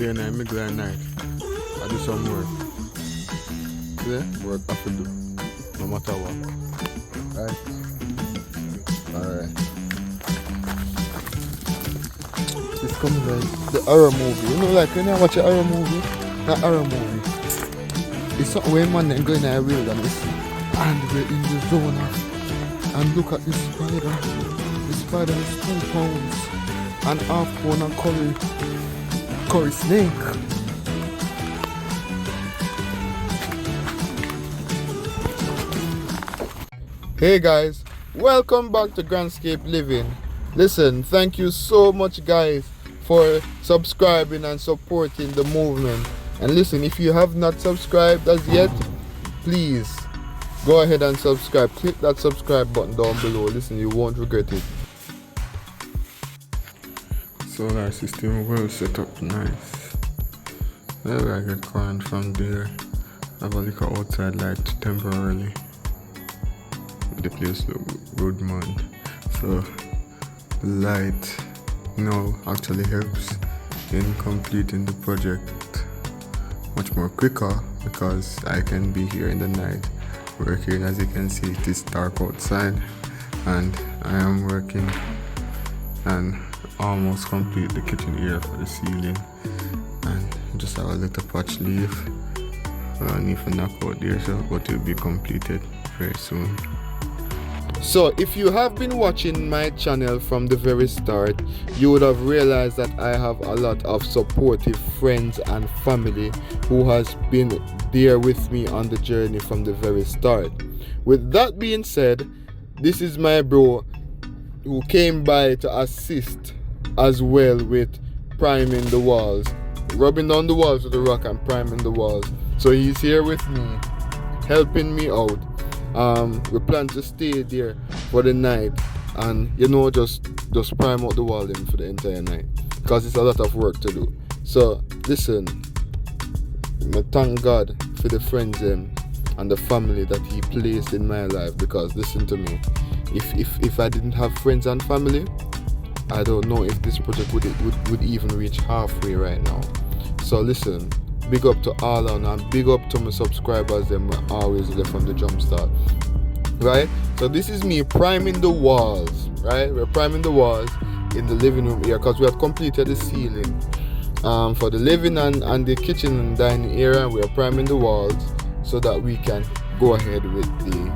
day and night, middle and night. I do some work. Yeah, work I have to do. No matter what. Right? Alright. This comes like the horror movie. You know, like when I watch a horror movie, that horror movie. It's something where man then go in a wilderness and we're in the zone and look at this spider. The spider is 2 pounds and half pound of curry snake. Hey guys, welcome back to Grandscape Living. Listen, thank you so much guys for subscribing and supporting the movement. And listen, if you have not subscribed as yet, please go ahead and subscribe. Click that subscribe button down below. Listen, you won't regret it. Solar system well set up, nice. There I get current from there. Have a look at outside light temporarily. The place look good, man. So the light now actually helps in completing the project much more quicker because I can be here in the night working. As you can see, it is dark outside and I am working and almost complete the kitchen area for the ceiling, and just have a little patch leaf. I need to knock out there, so but it will be completed very soon. So if you have been watching my channel from the very start, you would have realized that I have a lot of supportive friends and family who has been there with me on the journey from the very start. With that being said, this is my bro who came by to assist as well with priming the walls, rubbing down the walls with the rock and priming the walls. So he's here with me, helping me out. We plan to stay there for the night and just prime out the wall in for the entire night because it's a lot of work to do. So listen, I thank God for the friends and the family that he placed in my life, because listen to me, if I didn't have friends and family, I don't know if this project would even reach halfway right now. So listen, big up to all and big up to my subscribers, them were always there from the jump start. Right? So this is me priming the walls, right? We're priming the walls in the living room here because we have completed the ceiling. For the living and the kitchen and dining area, we are priming the walls so that we can go ahead with the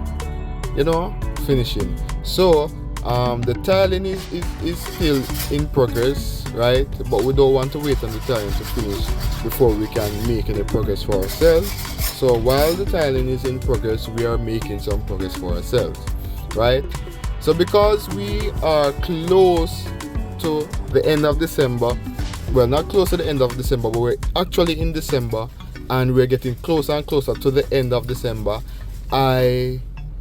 finishing. So the tiling is still in progress, right? But we don't want to wait on the tiling to finish before we can make any progress for ourselves. So while the tiling is in progress, we are making some progress for ourselves, right? So because we are close to the end of December, well, not close to the end of December, but we're actually in December and we're getting closer and closer to the end of December, I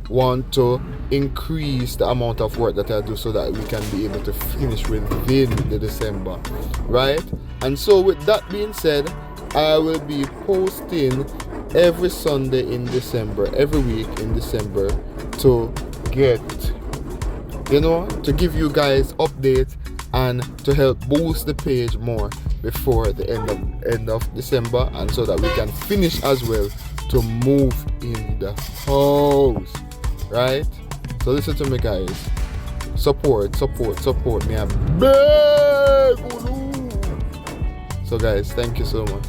want to increase the amount of work that I do so that we can be able to finish within the December, right? And so with that being said, I will be posting every Sunday in December, every week in December, to get, to give you guys updates and to help boost the page more before the end of December, and so that we can finish as well to move in the house, right? So listen to me guys, support me, I beg. So guys, thank you so much.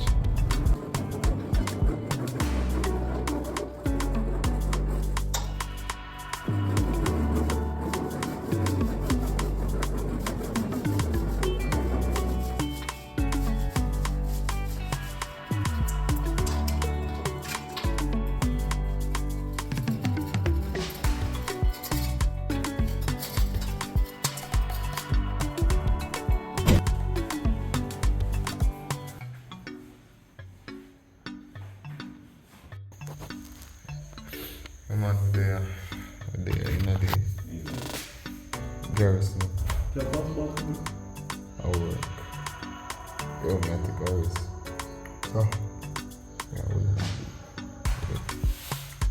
I'm out there in the garrison. I work. Yo, man, I think always. So, yeah,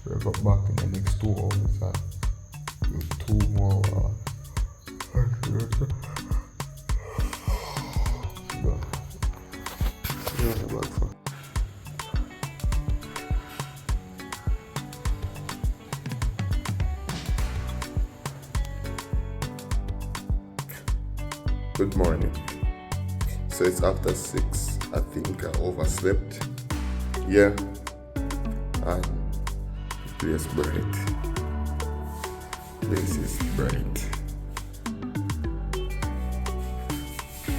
we'll go back in the next 2 hours. Do 2 more hours. Good morning. So it's after 6. I think I overslept. Yeah. And the place bright. Place is bright.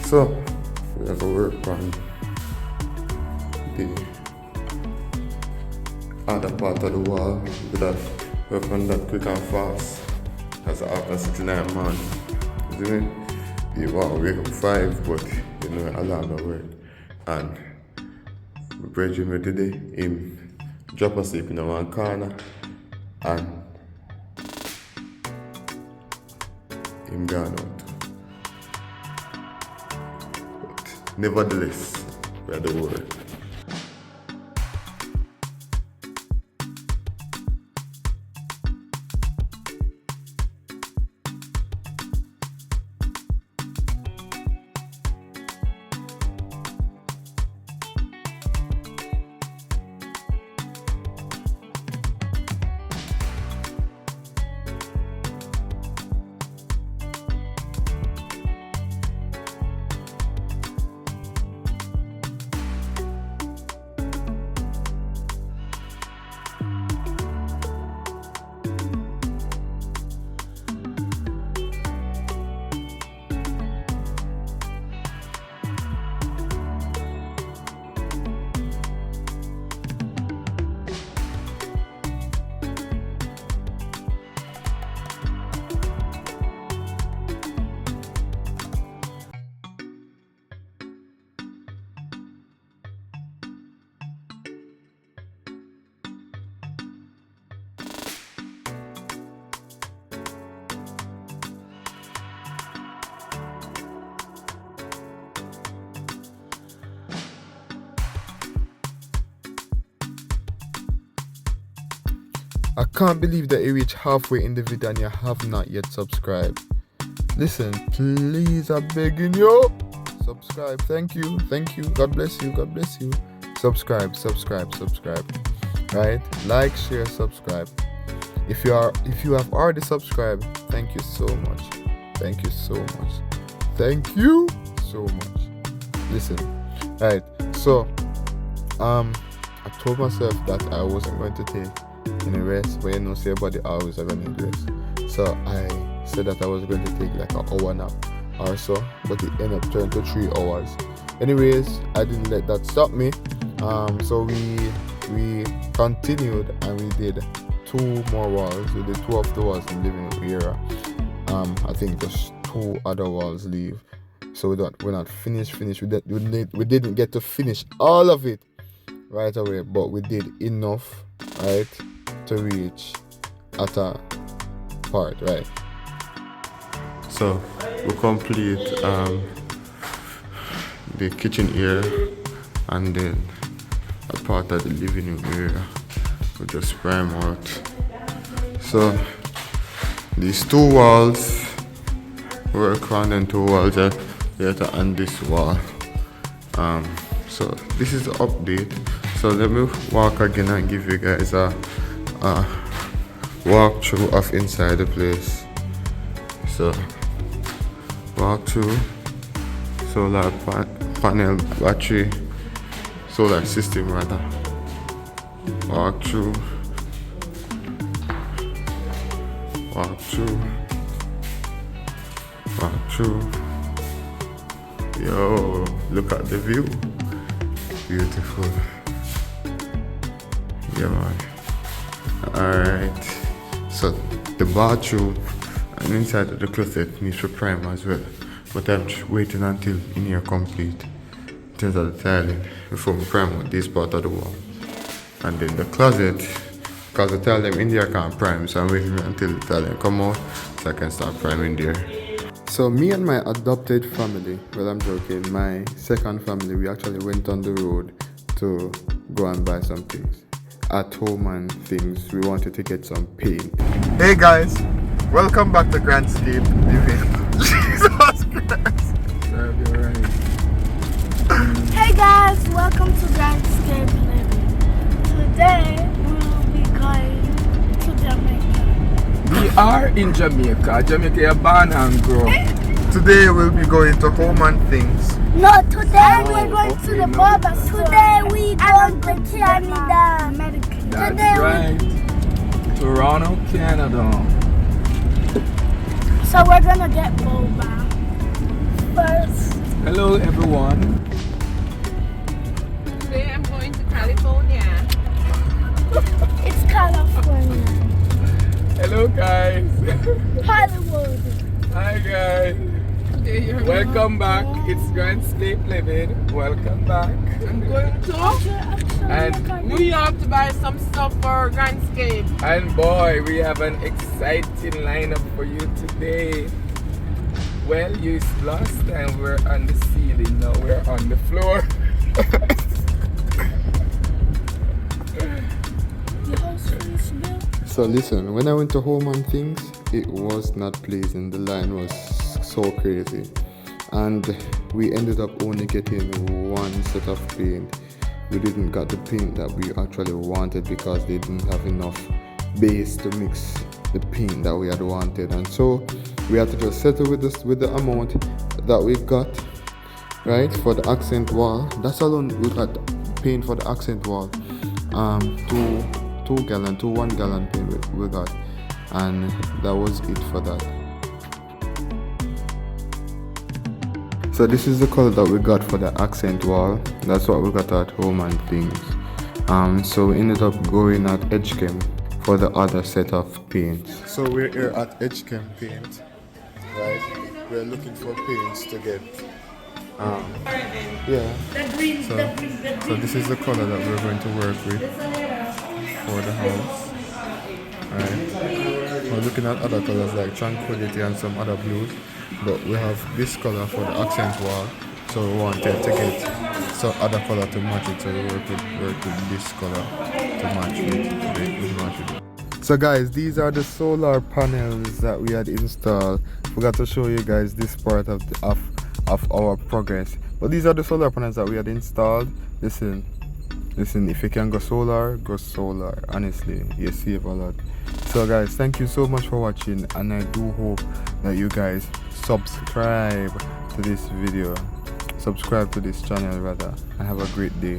So we have to work on the other part of the wall. We have work on that quick and fast. That's after 69 man. Isn't it? You want to wake up 5, but you know alarm don't work. And my brethren me today, him drop asleep in one corner and him gone out. But nevertheless, we are the work. I can't believe that you reach halfway in the video and you have not yet subscribed. Listen, please, I'm begging you. Subscribe. Thank you. God bless you. Subscribe. Right? Like, share, subscribe. If you have already subscribed, thank you so much. Listen, right? So, I told myself that I wasn't going to take any rest, but say everybody always have any rest. So I said that I was going to take like an hour nap or so, but it ended up turning to 3 hours. Anyways, I didn't let that stop me. So we continued and we did 2 more walls. We did 2 of the walls in the living room area. I think just 2 other walls leave. So we're not finished. We didn't get to finish all of it right away, but we did enough, right, to reach at a part, right? So we complete the kitchen area and then a part of the living room area. We just prime out. So these 2 walls work on, and 2 walls are later on this wall. So this is the update. So let me walk again and give you guys a walkthrough of inside the place. So walk through solar panel battery, solar system rather. Walk through. Yo, look at the view. Beautiful. Yeah, man. Alright. So the bathroom and inside of the closet needs to prime as well. But I'm just waiting until in here complete in terms of the tiling before we prime out this part of the wall. And then the closet, because the tile them in there can't prime, so I'm waiting until the tile them come out so I can start priming there. So me and my adopted family, well I'm joking, my second family, we actually went on the road to go and buy some things. At home and things, we wanted to get some paint. Hey guys, welcome back to Grandscape Living. Jesus Christ. Hey guys, welcome to Grandscape Living. Today we will be going to Jamaica. We are in Jamaica. Jamaica is born and grow. Today we'll be going to home and things. No, today we're going to the barber. Today we going to Canada. That's Today right. Toronto, Canada. So we're gonna get boba first. Hello everyone. Today I'm going to California. It's California. Hello guys. Hollywood. Hi guys. Today you're Welcome back. It's Grandscape Living. Welcome back. I'm going to And New York to buy some stuff for Grandscape. And boy, we have an exciting lineup for you today. Well, you lost and we're on the ceiling. Now we're on the floor. So listen, when I went to home and things, it was not pleasing. The line was so crazy. And we ended up only getting one set of paint. We didn't get the paint that we actually wanted because they didn't have enough base to mix the paint that we had wanted, and so we had to just settle with this with the amount that we got, right, for the accent wall. That's alone we got paint for the accent wall. 2 1 gallon paint we got, and that was it for that. So this is the color that we got for the accent wall. That's what we got at home and things. So we ended up going at Edgechem for the other set of paints. So we're here at Edgechem Paint, right? We're looking for paints to get. So this is the color that we're going to work with for the house. Right. We're looking at other colors like Tranquility and some other blues, but we have this color for the accent wall, so we wanted to get some other color to match it, so we work with this color to match it. So guys, these are the solar panels that we had installed. Forgot to show you guys this part of our progress, but these are the solar panels that we had installed. Listen, if you can go solar, go solar. Honestly, you save a lot. So guys, thank you so much for watching, and I do hope that you guys subscribe to this video, subscribe to this channel rather, and have a great day.